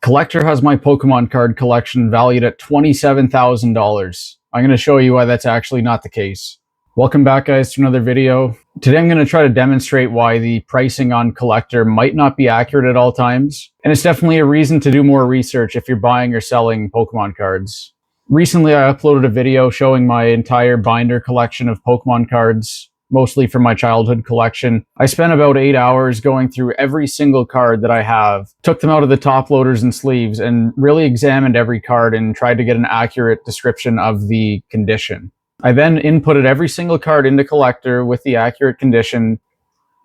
Collectr has my Pokemon card collection valued at $27,000. I'm going to show you why that's actually not the case. Welcome back, guys, to another video. Today I'm going to try to demonstrate why the pricing on Collectr might not be accurate at all times. And it's definitely a reason to do more research if you're buying or selling Pokemon cards. Recently I uploaded a video showing my entire binder collection of Pokemon cards, mostly from my childhood collection. I spent about 8 hours going through every single card that I have, took them out of the top loaders and sleeves, and really examined every card and tried to get an accurate description of the condition. I then inputted every single card into Collectr with the accurate condition,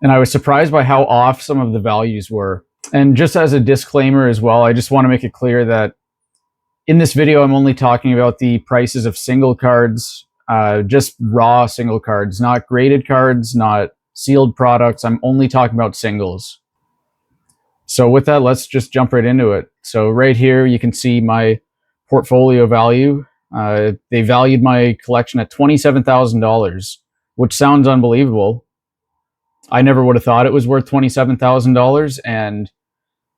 and I was surprised by how off some of the values were. And just as a disclaimer as well, I just want to make it clear that in this video I'm only talking about the prices of single cards, just raw single cards, not graded cards, not sealed products. I'm only talking about singles. So with that, let's just jump right into it. So right here you can see my portfolio value. They valued my collection at $27,000, which sounds unbelievable. I never would have thought it was worth $27,000, and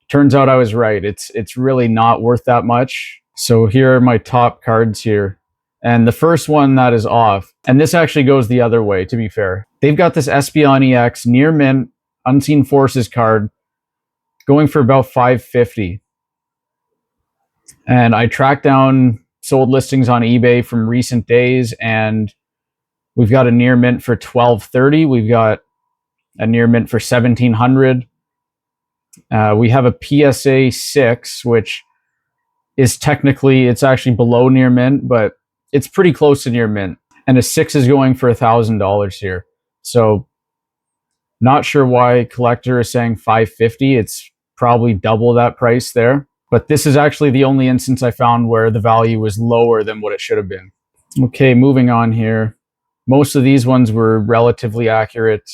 turns out I was right. It's really not worth that much. So here are my top cards here. And the first one that is off, and this actually goes the other way, to be fair. They've got this Espeon EX near mint Unseen Forces card going for about $550. And I tracked down sold listings on eBay from recent days, and we've got a near mint for $1,230. We've got a near mint for $1,700. We have a PSA 6, which is technically, it's actually below near mint, but it's pretty close to near mint. And a 6 is going for $1,000 here. So not sure why Collectr is saying $550. It's probably double that price there. But this is actually the only instance I found where the value was lower than what it should have been. Okay, moving on here. Most of these ones were relatively accurate.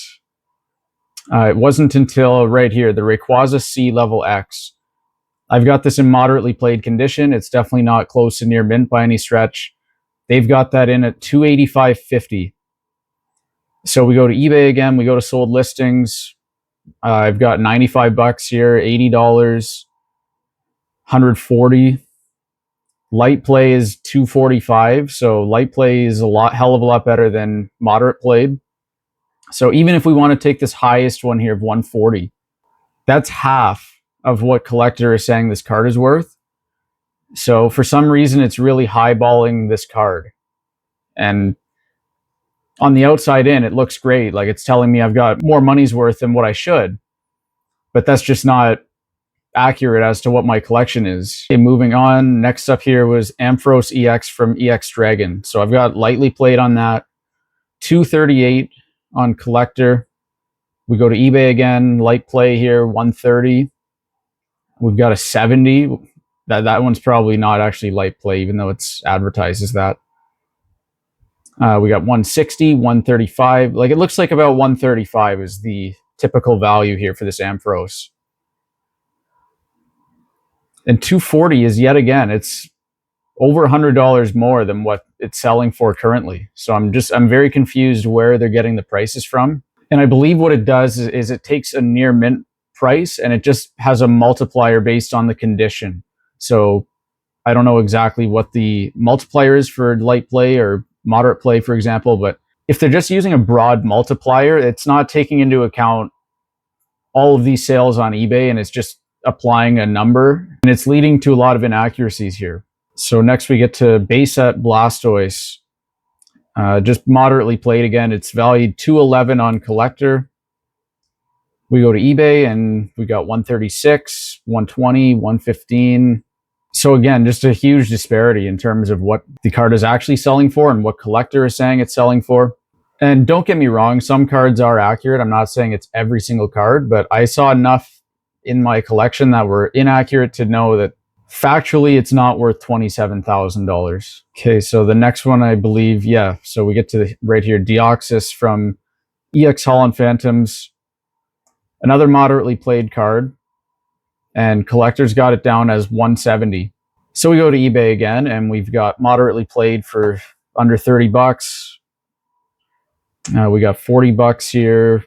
It wasn't until right here, the Rayquaza C Level X. I've got this in moderately played condition. It's definitely not close to near mint by any stretch. They've got that in at $285.50. So we go to eBay again. We go to sold listings. I've got $95 here, $80, $140. Light play is $245. So light play is hell of a lot better than moderate played. So even if we want to take this highest one here of $140, that's half of what Collectr is saying this card is worth. So for some reason, it's really highballing this card. And on the outside in, it looks great. Like it's telling me I've got more money's worth than what I should. But that's just not accurate as to what my collection is. Okay, moving on. Next up here was Ampharos EX from EX Dragon. So I've got lightly played on that. $238 on Collectr. We go to eBay again. Light play here, $130. We've got a 70. That one's probably not actually light play, even though it's advertised as that. We got 160, 135. Like it looks like about 135 is the typical value here for this Ampharos. And 240 is yet again, it's over $100 more than what it's selling for currently. So I'm very confused where they're getting the prices from. And I believe what it does is it takes a near mint price and it just has a multiplier based on the condition. So I don't know exactly what the multiplier is for light play or moderate play, for example, but if they're just using a broad multiplier, it's not taking into account all of these sales on eBay, and it's just applying a number, and it's leading to a lot of inaccuracies here. So next we get to base set Blastoise. Just moderately played again. It's valued $211 on Collectr. We go to eBay and we got 136, 120, 115. So again, just a huge disparity in terms of what the card is actually selling for and what Collectr is saying it's selling for. And don't get me wrong, some cards are accurate. I'm not saying it's every single card, but I saw enough in my collection that were inaccurate to know that factually it's not worth $27,000. Okay, so the next one I believe, yeah, so we get to right here, Deoxys from EX Holland Phantoms. Another moderately played card, and Collectr's got it down as 170. So we go to eBay again, and we've got moderately played for under $30. We got $40 here,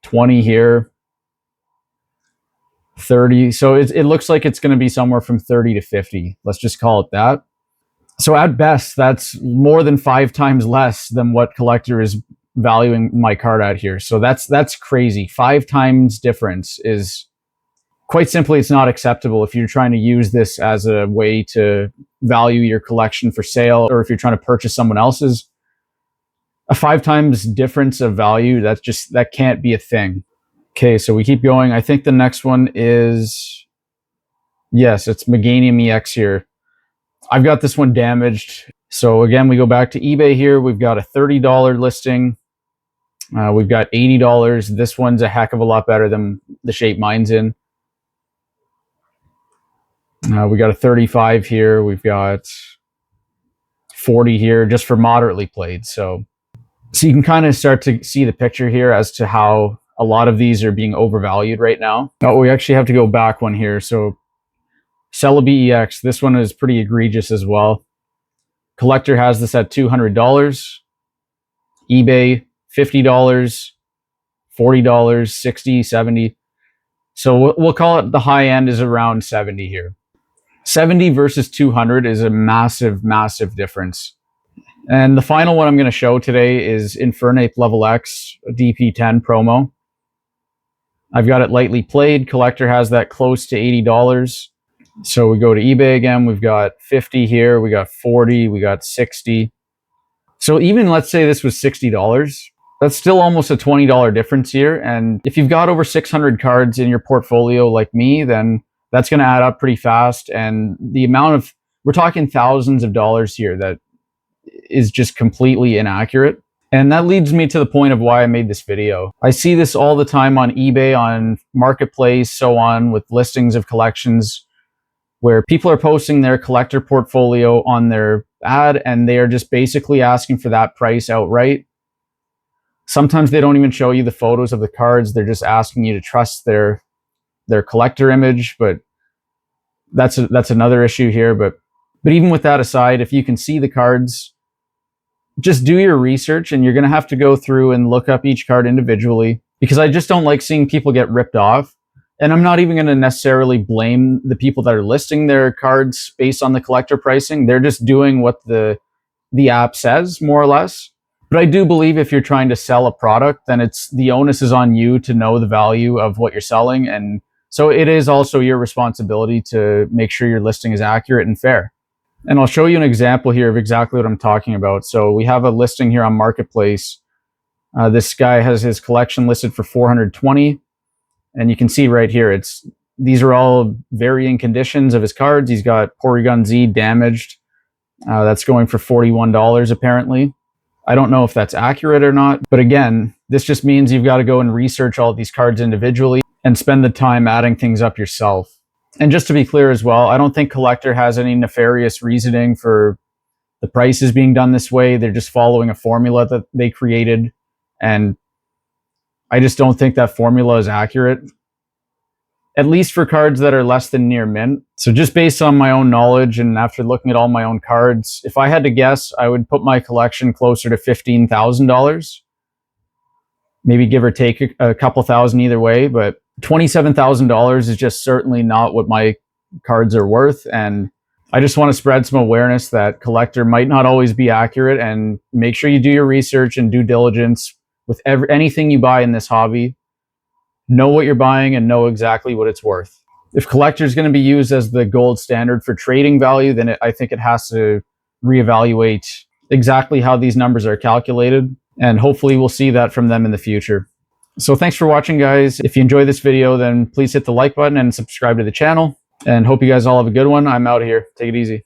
20 here, 30. So it looks like it's going to be somewhere from 30 to 50. Let's just call it that. So at best, that's more than 5 times less than what Collectr is valuing my card at here. So that's crazy. 5 times difference is, quite simply, it's not acceptable if you're trying to use this as a way to value your collection for sale, or if you're trying to purchase someone else's. A 5 times difference of value, that can't be a thing. Okay, so we keep going. I think the next one is, yes, it's Meganium EX here. I've got this one damaged. So again, we go back to eBay here. We've got a $30 listing. We've got $80. This one's a heck of a lot better than the shape mine's in. We got a 35 here. We've got 40 here just for moderately played. So you can kind of start to see the picture here as to how a lot of these are being overvalued right now. Oh, we actually have to go back one here. So Celebi EX, this one is pretty egregious as well. Collectr has this at $200. eBay, $50, $40, $60, $70. So we'll call it the high end is around 70 here. 70 versus 200 is a massive, massive difference. And the final one I'm going to show today is Infernape Level X DP10 promo. I've got it lightly played. Collectr has that close to $80. So we go to eBay again. We've got 50 here. We got 40. We got 60. So even let's say this was $60. That's still almost a $20 difference here. And if you've got over 600 cards in your portfolio like me, then that's going to add up pretty fast. And the amount of, we're talking thousands of dollars here that is just completely inaccurate. And that leads me to the point of why I made this video. I see this all the time on eBay, on Marketplace, so on, with listings of collections where people are posting their Collectr portfolio on their ad and they are just basically asking for that price outright. Sometimes they don't even show you the photos of the cards. They're just asking you to trust their Collectr image, but that's another issue here. But even with that aside, if you can see the cards, just do your research, and you're going to have to go through and look up each card individually, because I just don't like seeing people get ripped off. And I'm not even going to necessarily blame the people that are listing their cards based on the Collectr pricing. They're just doing what the app says, more or less. But I do believe if you're trying to sell a product, then the onus is on you to know the value of what you're selling. And so it is also your responsibility to make sure your listing is accurate and fair. And I'll show you an example here of exactly what I'm talking about. So we have a listing here on Marketplace. This guy has his collection listed for $420. And you can see right here, these are all varying conditions of his cards. He's got Porygon Z damaged. That's going for $41 apparently. I don't know if that's accurate or not, but again, this just means you've got to go and research all these cards individually and spend the time adding things up yourself. And just to be clear as well, I don't think Collectr has any nefarious reasoning for the prices being done this way. They're just following a formula that they created, and I just don't think that formula is accurate, at least for cards that are less than near mint. So just based on my own knowledge and after looking at all my own cards, if I had to guess, I would put my collection closer to $15,000. Maybe give or take a couple thousand either way, but $27,000 is just certainly not what my cards are worth. And I just want to spread some awareness that Collectr might not always be accurate, and make sure you do your research and due diligence with anything you buy in this hobby. Know what you're buying and know exactly what it's worth. If Collectr is going to be used as the gold standard for trading value, then I think it has to reevaluate exactly how these numbers are calculated. And hopefully we'll see that from them in the future. So thanks for watching, guys. If you enjoyed this video, then please hit the like button and subscribe to the channel. And hope you guys all have a good one. I'm out of here. Take it easy.